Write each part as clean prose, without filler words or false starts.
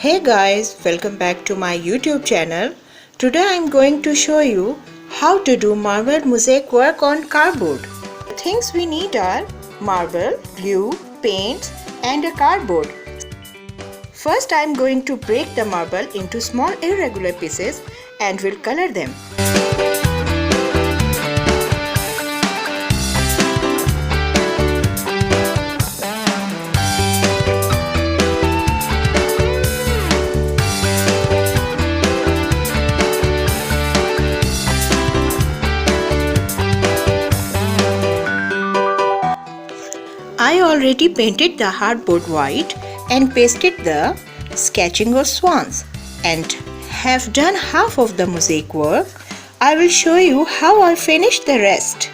Hey guys, welcome back to my YouTube channel. Today I am going to show you how to do marble mosaic work on cardboard. The things we need are marble, glue, paints and a cardboard. First I am going to break the marble into small irregular pieces and will color them. I already painted the hardboard white and pasted the sketching of swans and have done half of the mosaic work. I will show you how I finished the rest.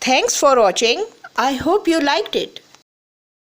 Thanks for watching. I hope you liked it.